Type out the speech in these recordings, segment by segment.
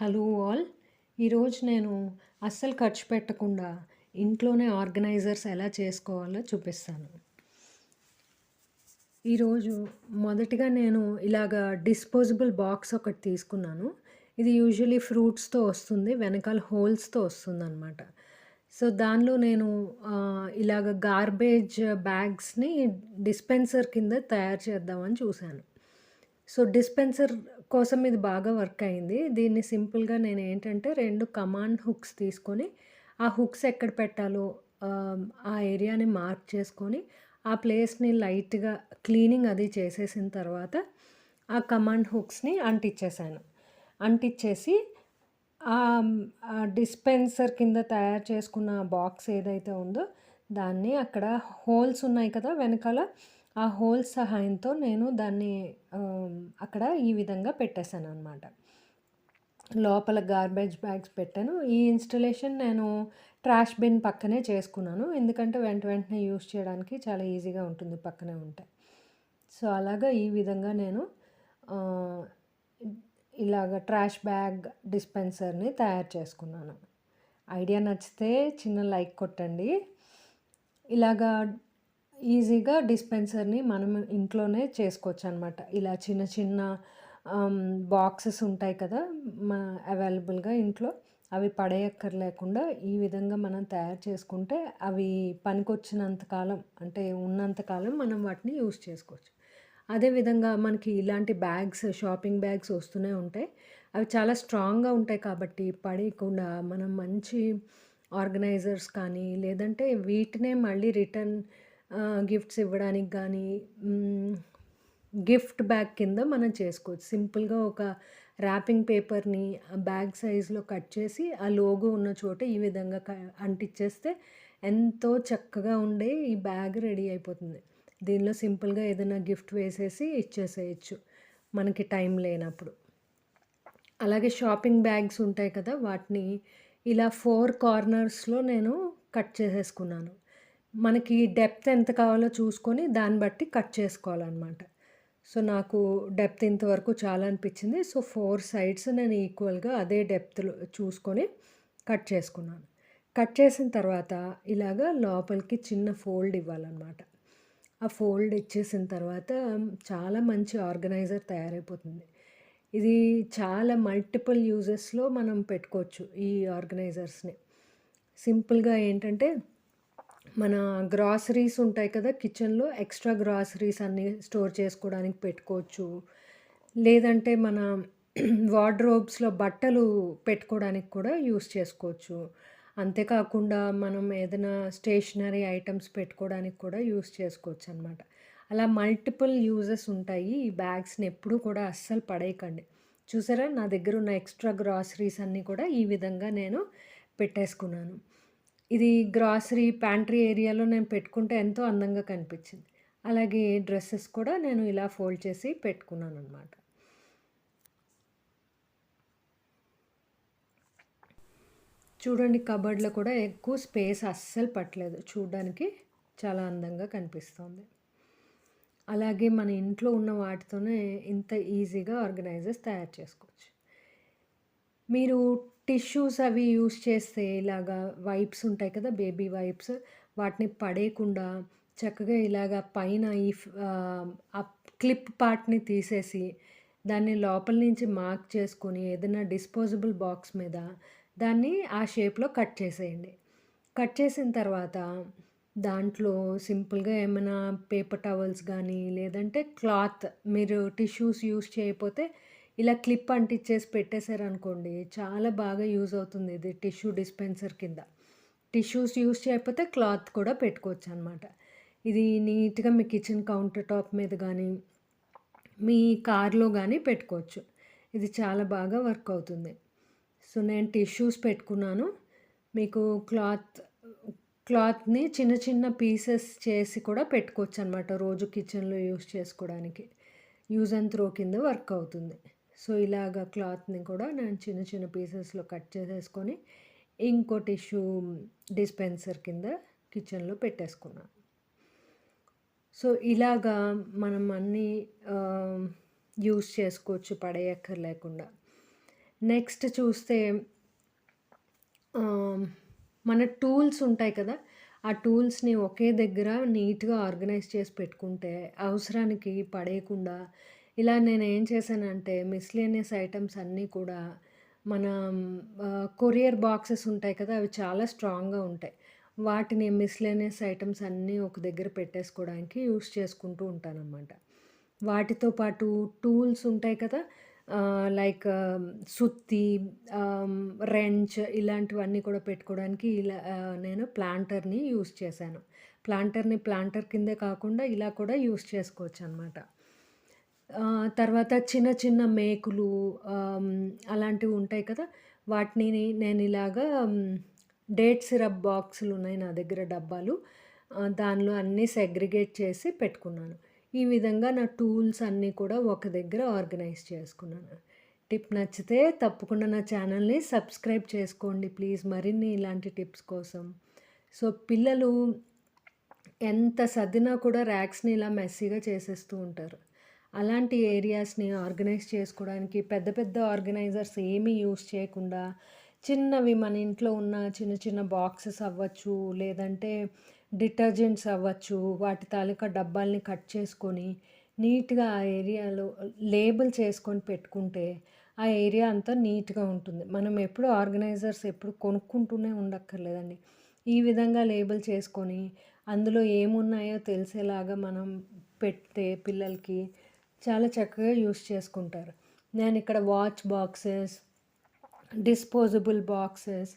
Hello all. ఈరోజు నేను అస్సలు ఖర్చు పెట్టకుండా ఇంట్లోనే ఆర్గనైజర్స్ ఎలా చేసుకోవాలో చూపిస్తాను. ఈరోజు మొదటిగా నేను ఇలాగ డిస్పోజబుల్ బాక్స్ ఒకటి తీసుకున్నాను. ఇది యూజువల్లీ ఫ్రూట్స్‌తో వస్తుంది. వెనకాల హోల్స్‌తో వస్తుందనమాట. సో, దానిలో నేను ఇలాగ గార్బేజ్ బ్యాగ్స్‌ని డిస్పెన్సర్ కింద తయారు చేద్దామని చూశాను. సో, డిస్పెన్సర్ కోసం ఇది బాగా వర్క్ అయింది. దీన్ని సింపుల్‌గా నేనేంటంటే 2 కమాండ్ హుక్స్ తీసుకొని, ఆ హుక్స్ ఎక్కడ పెట్టాలో ఆ ఏరియాని మార్క్ చేసుకొని, ఆ ప్లేస్‌ని లైట్‌గా క్లీనింగ్ అది చేసేసిన తర్వాత, ఆ కమాండ్ హుక్స్‌ని అంటిచ్చేసాను. అంటిచ్చేసి ఆ డిస్పెన్సర్ కింద తయారు చేసుకున్న బాక్స్ ఏదైతే ఉందో, దాన్ని అక్కడ హోల్స్ ఉన్నాయి కదా వెనకాల, ఆ హోల్స్ సహాయంతో నేను దాన్ని అక్కడ ఈ విధంగా పెట్టేసాననమాట. లోపల గార్బేజ్ బ్యాగ్స్ పెట్టాను. ఈ ఇన్‌స్టలేషన్ నేను ట్రాష్ బిన్ పక్కనే చేసుకున్నాను. ఎందుకంటే వెంటనే యూజ్ చేయడానికి చాలా ఈజీగా ఉంటుంది పక్కనే ఉంటే. సో, అలాగా ఈ విధంగా నేను ఆహ్, ఇలాగ ట్రాష్ బ్యాగ్ డిస్పెన్సర్‌ని తయారు చేసుకున్నాను. ఐడియా నచ్చితే చిన్న లైక్ కొట్టండి. ఇలాగా ఈజీగా డిస్పెన్సర్‌ని మనం ఇంట్లోనే చేసుకోవచ్చనమాట. ఇలా చిన్న చిన్న బాక్సెస్ ఉంటాయి కదా! మా అవైలబుల్‌గా ఇంట్లో. అవి పడేయక్కర్లేకుండా ఈ విధంగా మనం తయారు చేసుకుంటే అవి పనికొచ్చినంత కాలం అంటే ఉన్నంత కాలం మనం వాటిని యూజ్ చేసుకోవచ్చు. అదే విధంగా మనకి ఇలాంటి బ్యాగ్స్, షాపింగ్ బ్యాగ్స్ వస్తూనే ఉంటాయి. అవి చాలా స్ట్రాంగ్‌గా ఉంటాయి కాబట్టి పడేయకుండా మనం మంచి ఆర్గనైజర్స్ కానీ, లేదంటే వీటినే మళ్ళీ రిటర్న్ గిఫ్ట్స్ ఇవ్వడానికి గానీ, గిఫ్ట్ బ్యాగ్ కింద మనం చేసుకోవచ్చు. సింపుల్‌గా ఒక ర్యాపింగ్ పేపర్‌ని బ్యాగ్ సైజ్‌లో కట్ చేసి, ఆ లోగో ఉన్న చోట ఈ విధంగా అంటిచ్చేస్తే ఎంతో చక్కగా ఉండే ఈ బ్యాగ్ రెడీ అయిపోతుంది. దీనిలో సింపుల్‌గా ఏదైనా గిఫ్ట్ వేసేసి ఇచ్చేసేయొచ్చు, మనకి టైం లేనప్పుడు. అలాగే షాపింగ్ బ్యాగ్స్ ఉంటాయి కదా! వాటిని ఇలా 4 కార్నర్స్‌లో నేను కట్ చేసేసుకున్నాను. మనకి డెప్త్ ఎంత కావాలో చూసుకొని దాన్ని బట్టి కట్ చేసుకోవాలనమాట. సో, నాకు డెప్త్ ఇంతవరకు చాలా అనిపించింది. సో, 4 సైడ్స్ నేను ఈక్వల్‌గా అదే డెప్త్‌లో చూసుకొని కట్ చేసుకున్నాను. కట్ చేసిన తర్వాత ఇలాగా లోపలికి చిన్న ఫోల్డ్ ఇవ్వాలనమాట. ఆ ఫోల్డ్ ఇచ్చేసిన తర్వాత చాలా మంచి ఆర్గనైజర్ తయారైపోతుంది. ఇది చాలా మల్టిపుల్ యూజెస్‌లో మనం పెట్టుకోవచ్చు ఈ ఆర్గనైజర్స్‌ని. సింపుల్‌గా ఏంటంటే, మన గ్రాసరీస్ ఉంటాయి కదా! కిచెన్‌లో ఎక్స్‌ట్రా గ్రాసరీస్ అన్నీ స్టోర్ చేసుకోవడానికి పెట్టుకోవచ్చు. లేదంటే మన వార్డ్‌రోబ్స్‌లో బట్టలు పెట్టుకోవడానికి కూడా యూజ్ చేసుకోవచ్చు. అంతేకాకుండా మనం ఏదైనా స్టేషనరీ ఐటెమ్స్ పెట్టుకోవడానికి కూడా యూజ్ చేసుకోవచ్చనమాట. అలా మల్టిపుల్ యూజెస్ ఉంటాయి. ఈ బ్యాగ్స్‌ని ఎప్పుడూ కూడా అస్సలు పడేయకండి. చూసారా? నా దగ్గరున్న ఎక్స్‌ట్రా గ్రాసరీస్ అన్నీ కూడా ఈ విధంగా నేను పెట్టేసుకున్నాను. ఇది గ్రాసరీ ప్యాంట్రీ ఏరియాలో నేను పెట్టుకుంటే ఎంతో అందంగా కనిపించింది. అలాగే డ్రెసెస్ కూడా నేను ఇలా ఫోల్డ్ చేసి పెట్టుకున్నాననమాట. చూడండి, కబోర్డ్‌లో కూడా ఎక్కువ స్పేస్ అస్సలు పట్టలేదు. చూడ్డానికి చాలా అందంగా కనిపిస్తోంది. అలాగే మన ఇంట్లో ఉన్న వాటితోనే ఇంత ఈజీగా ఆర్గనైజర్స్ తయారు చేసుకోవచ్చు. మీరు టిష్యూస్ అవి యూజ్ చేస్తే ఇలాగా వైప్స్ ఉంటాయి కదా! బేబీ వైప్స్, వాటిని పడేయకుండా చక్కగా ఇలాగ పైన ఆ క్లిప్ పార్ట్‌ని తీసేసి, దాన్ని లోపల నుంచి మార్క్ చేసుకొని ఏదైనా డిస్పోజబుల్ బాక్స్ మీద దాన్ని ఆ షేప్‌లో కట్ చేసేయండి. కట్ చేసిన తర్వాత దాంట్లో సింపుల్‌గా ఏమైనా పేపర్ టవల్స్ గానీ, లేదంటే క్లాత్, మీరు టిష్యూస్ యూజ్ చేయకపోతే ఇలా క్లిప్ అంటిచ్చేసి పెట్టేశారనుకోండి, చాలా బాగా యూజ్ అవుతుంది ఇది టిష్యూ డిస్పెన్సర్ కింద. టిష్యూస్ యూజ్ చేయకపోతే క్లాత్ కూడా పెట్టుకోవచ్చనమాట. ఇది నీట్‌గా మీ కిచెన్ కౌంటర్ టాప్ మీద గానీ, మీ కార్‌లో గానీ పెట్టుకోవచ్చు. ఇది చాలా బాగా వర్క్ అవుతుంది. సో, నేను టిష్యూస్ పెట్టుకున్నాను. మీకు క్లాత్‌ని చిన్న చిన్న పీసెస్ చేసి కూడా పెట్టుకోవచ్చనమాట. రోజు కిచెన్‌లో యూజ్ చేసుకోవడానికి. యూజ్ అండ్ త్రో కింద వర్క్ అవుతుంది. సో, ఇలాగ క్లాత్‌ని కూడా నేను చిన్న చిన్న పీసెస్‌లో కట్ చేసేసుకొని, ఇంకో టిష్యూ డిస్పెన్సర్ కింద కిచెన్‌లో పెట్టేసుకున్నాను. సో, ఇలాగా మనం అన్నీ ఆహ్, యూజ్ చేసుకోవచ్చు పడేయక్కర్లేకుండా. నెక్స్ట్ చూస్తే ఆహ్, మన టూల్స్ ఉంటాయి కదా! ఆ టూల్స్‌ని ఒకే దగ్గర నీట్‌గా ఆర్గనైజ్ చేసి పెట్టుకుంటే, అవసరానికి పడేయకుండా ఇలా నేనేం చేశానంటే మిస్‌లేనియస్ ఐటెమ్స్ అన్నీ కూడా మనం కొరియర్ బాక్సెస్ ఉంటాయి కదా! అవి చాలా స్ట్రాంగ్‌గా ఉంటాయి. వాటిని మిస్‌లేనియస్ ఐటెమ్స్ అన్నీ ఒక దగ్గర పెట్టేసుకోవడానికి యూజ్ చేసుకుంటూ ఉంటాననమాట. వాటితో పాటు టూల్స్ ఉంటాయి కదా! లైక్ సుత్తి, ఆహ్, రెంచ్ ఇలాంటివన్నీ కూడా పెట్టుకోవడానికి నేను ప్లాంటర్‌ని యూజ్ చేశాను. ప్లాంటర్ కిందే కాకుండా ఇలా కూడా యూజ్ చేసుకోవచ్చనమాట. తర్వాత చిన్న చిన్న మేకులు అలాంటివి ఉంటాయి కదా! వాటిని నేనిలాగా డేట్ సిరప్ బాక్సులున్నాయి నా దగ్గర డబ్బాలు. దానిలో అన్నీ సెగ్రిగేట్ చేసి పెట్టుకున్నాను. ఈ విధంగా నా టూల్స్ అన్నీ కూడా ఒక దగ్గర ఆర్గనైజ్ చేసుకున్నాను. టిప్ నచ్చితే తప్పకుండా నా ఛానల్‌ని సబ్స్క్రైబ్ చేసుకోండి ప్లీజ్ మరిన్ని ఇలాంటి టిప్స్ కోసం. సో, పిల్లలు ఎంత సర్దినా కూడా ర్యాక్స్‌ని ఇలా మెస్సీగా చేసేస్తూ ఉంటారు. అలాంటి ఏరియాస్‌ని ఆర్గనైజ్ చేసుకోవడానికి పెద్ద పెద్ద ఆర్గనైజర్స్ ఏమీ యూజ్ చేయకుండా, చిన్నవి మన ఇంట్లో ఉన్న చిన్న చిన్న బాక్సెస్ అవ్వచ్చు, లేదంటే డిటర్జెంట్స్ అవ్వచ్చు, వాటి తాలూకా డబ్బాల్ని కట్ చేసుకొని, నీట్‌గా ఆ ఏరియాలో లేబుల్ చేసుకొని పెట్టుకుంటే, ఆ ఏరియా అంతా నీట్‌గా ఉంటుంది. మనం ఎప్పుడు ఆర్గనైజర్స్ ఎప్పుడు కొనుక్కుంటూనే ఉండక్కర్లేదండి. ఈ విధంగా లేబుల్ చేసుకొని, అందులో ఏమున్నాయో తెలిసేలాగా మనం పెడితే పిల్లలకి చాలా చక్కగా యూజ్ చేసుకుంటారు. నేనిక్కడ వాచ్ బాక్సెస్, డిస్పోజబుల్ బాక్సెస్,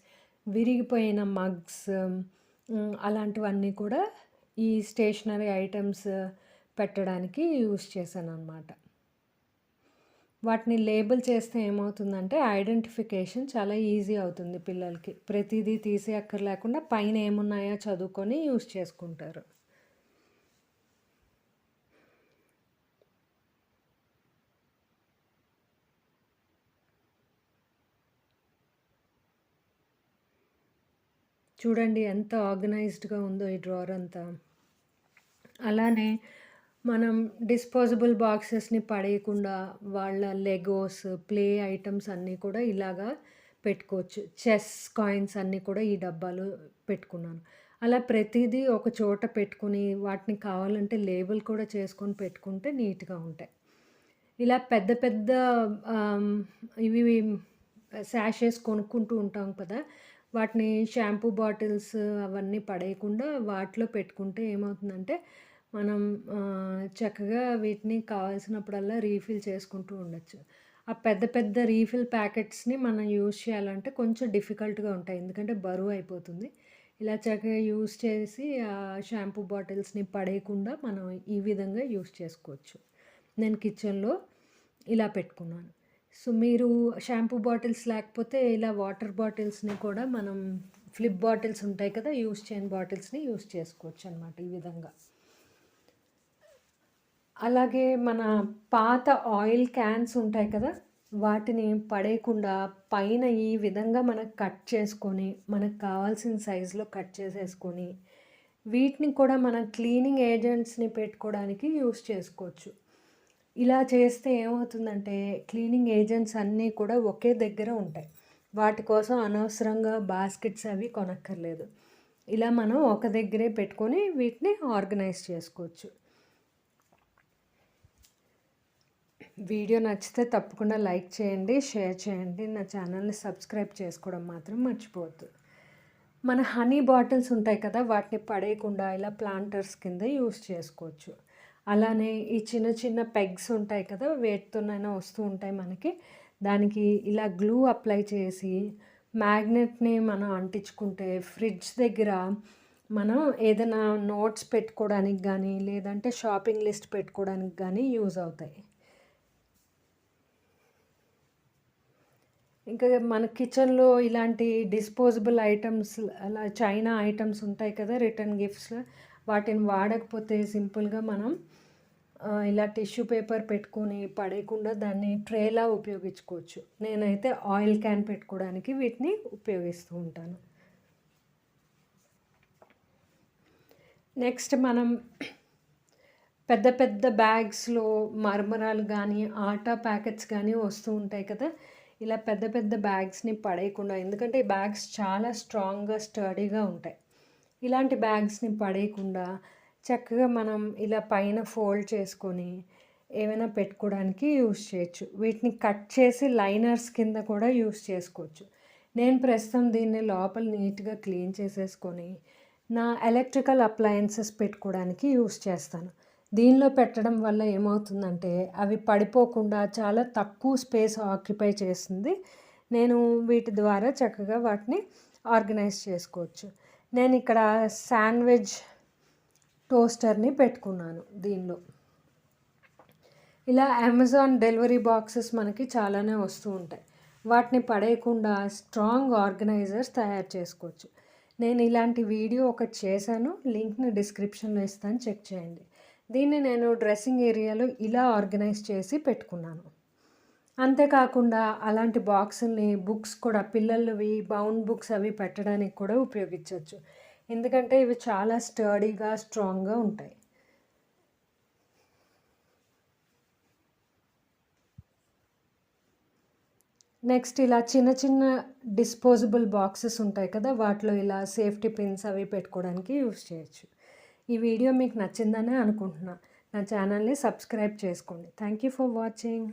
విరిగిపోయిన మగ్స్ అలాంటివన్నీ కూడా ఈ స్టేషనరీ ఐటెమ్స్ పెట్టడానికి యూజ్ చేశాననమాట. వాటిని లేబుల్ చేస్తే ఏమవుతుందంటే ఐడెంటిఫికేషన్ చాలా ఈజీ అవుతుంది పిల్లలకి. ప్రతీదీ తీసేయక్కర్లేకుండా పైన ఏమున్నాయో చదువుకొని యూజ్ చేసుకుంటారు. చూడండి ఎంత ఆర్గనైజ్డ్‌గా ఉందో ఈ డ్రావర్ అంతా. అలానే మనం డిస్పోజబుల్ బాక్సెస్‌ని పడేయకుండా వాళ్ళ లెగోస్, ప్లే ఐటెమ్స్ అన్నీ కూడా ఇలాగా పెట్టుకోవచ్చు. చెస్ కాయిన్స్ అన్నీ కూడా ఈ డబ్బాలో పెట్టుకున్నాను. అలా ప్రతీదీ ఒక చోట పెట్టుకొని వాటిని కావాలంటే లేబుల్ కూడా చేసుకొని పెట్టుకుంటే నీట్‌గా ఉంటాయి. ఇలా పెద్ద పెద్ద ఆహ్, ఇవి శాషేస్ కొనుక్కుంటూ ఉంటాం కదా! వాటిని షాంపూ బాటిల్స్ అవన్నీ పడేయకుండా వాటిలో పెట్టుకుంటే ఏమవుతుందంటే, మనం చక్కగా వీటిని కావాల్సినప్పుడల్లా రీఫిల్ చేసుకుంటూ ఉండొచ్చు. ఆ పెద్ద పెద్ద రీఫిల్ ప్యాకెట్స్‌ని మనం యూజ్ చేయాలంటే కొంచెం డిఫికల్ట్‌గా ఉంటాయి. ఎందుకంటే బరువయిపోతుంది. ఇలా చక్కగా యూజ్ చేసి షాంపూ బాటిల్స్‌ని పడేయకుండా మనం ఈ విధంగా యూజ్ చేసుకోవచ్చు. నేను కిచెన్‌లో ఇలా పెట్టుకున్నాను. సో, మీరు షాంపూ బాటిల్స్ లేకపోతే ఇలా వాటర్ బాటిల్స్‌ని కూడా మనం ఫ్లిప్ బాటిల్స్ ఉంటాయి కదా! యూజ్ చేయని బాటిల్స్‌ని యూజ్ చేసుకోవచ్చనమాట ఈ విధంగా. అలాగే మన పాత ఆయిల్ క్యాన్స్ ఉంటాయి కదా! వాటిని పడేయకుండా పైన ఈ విధంగా మనం కట్ చేసుకొని, మనకు కావాల్సిన సైజులో కట్ చేసేసుకొని, వీటిని కూడా మనం క్లీనింగ్ ఏజెంట్స్‌ని పెట్టుకోవడానికి యూజ్ చేసుకోవచ్చు. ఇలా చేస్తే ఏమవుతుందంటే, క్లీనింగ్ ఏజెంట్స్ అన్నీ కూడా ఒకే దగ్గర ఉంటాయి. వాటి కోసం అనవసరంగా బాస్కెట్స్ అవి కొనక్కర్లేదు. ఇలా మనం ఒక దగ్గరే పెట్టుకొని వీటిని ఆర్గనైజ్ చేసుకోవచ్చు. వీడియో నచ్చితే తప్పకుండా లైక్ చేయండి, షేర్ చేయండి. నా ఛానల్‌ని సబ్స్క్రైబ్ చేసుకోవడం మాత్రం మర్చిపోవద్దు. మన హనీ బాటిల్స్ ఉంటాయి కదా! వాటిని పడేయకుండా ఇలా ప్లాంటర్స్ కింద యూజ్ చేసుకోవచ్చు. అలానే ఈ చిన్న చిన్న పెగ్స్ ఉంటాయి కదా! వేటితోనైనా వస్తూ ఉంటాయి మనకి. దానికి ఇలా గ్లూ అప్లై చేసి మ్యాగ్నెట్‌ని మనం అంటించుకుంటే ఫ్రిడ్జ్ దగ్గర మనం ఏదైనా నోట్స్ పెట్టుకోవడానికి గానీ, లేదంటే షాపింగ్ లిస్ట్ పెట్టుకోవడానికి గానీ యూజ్ అవుతాయి. ఇంకా మన కిచెన్‌లో ఇలాంటి డిస్పోజబుల్ ఐటెమ్స్ అలా చైనా ఐటెమ్స్ ఉంటాయి కదా! రిటర్న్ గిఫ్ట్స్ వాటిని వాడకపోతే సింపుల్‌గా మనం ఇలా టిష్యూ పేపర్ పెట్టుకొని పడేయకుండా దాన్ని ట్రేలా ఉపయోగించుకోవచ్చు. నేనైతే ఆయిల్ క్యాన్ పెట్టుకోవడానికి వీటిని ఉపయోగిస్తూ ఉంటాను. నెక్స్ట్ మనం పెద్ద పెద్ద బ్యాగ్స్‌లో మరమరాలు గానీ, ఆటా ప్యాకెట్స్ గానీ వస్తూ ఉంటాయి కదా! ఇలా పెద్ద పెద్ద బ్యాగ్స్‌ని పడేయకుండా, ఎందుకంటే ఈ బ్యాగ్స్ చాలా స్ట్రాంగ్‌గా, స్టర్డీగా ఉంటాయి. ఇలాంటి బ్యాగ్స్‌ని పడేయకుండా చక్కగా మనం ఇలా పైన ఫోల్డ్ చేసుకొని ఏవైనా పెట్టుకోవడానికి యూజ్ చేయొచ్చు. వీటిని కట్ చేసి లైనర్స్ కింద కూడా యూజ్ చేసుకోవచ్చు. నేను ప్రస్తుతం దీన్ని లోపల నీట్‌గా క్లీన్ చేసేసుకొని, నా ఎలక్ట్రికల్ అప్లయెన్సెస్ పెట్టుకోవడానికి యూజ్ చేస్తాను. దీనిలో పెట్టడం వల్ల ఏమవుతుందంటే, అవి పడిపోకుండా చాలా తక్కువ స్పేస్ ఆక్యుపై చేస్తుంది. నేను వీటి ద్వారా చక్కగా వాటిని ఆర్గనైజ్ చేసుకోవచ్చు. నేనిక్కడ శాండ్విచ్ టోస్టర్‌ని పెట్టుకున్నాను దీనిలో. ఇలా అమెజాన్ డెలివరీ బాక్సెస్ మనకి చాలానే వస్తూ ఉంటాయి. వాటిని పడేయకుండా స్ట్రాంగ్ ఆర్గనైజర్స్ తయారు చేసుకోవచ్చు. నేను ఇలాంటి వీడియో ఒకటి చేశాను. లింక్‌ని డిస్క్రిప్షన్‌లో ఇస్తాను, చెక్ చేయండి. దీన్ని నేను డ్రెస్సింగ్ ఏరియాలో ఇలా ఆర్గనైజ్ చేసి పెట్టుకున్నాను. అంతేకాకుండా అలాంటి బాక్సుల్ని బుక్స్ కూడా పిల్లలవి బౌండ్ బుక్స్ అవి పెట్టడానికి కూడా ఉపయోగించొచ్చు. ఎందుకంటే ఇవి చాలా స్టర్డీగా, స్ట్రాంగ్‌గా ఉంటాయి. నెక్స్ట్ ఇలా చిన్న చిన్న డిస్పోజబుల్ బాక్సెస్ ఉంటాయి కదా! వాటిలో ఇలా సేఫ్టీ పిన్స్ అవి పెట్టుకోవడానికి యూజ్ చేయొచ్చు. ఈ వీడియో మీకు నచ్చిందనే అనుకుంటున్నా. నా ఛానల్‌ని సబ్స్క్రైబ్ చేసుకోండి. Thank you for watching.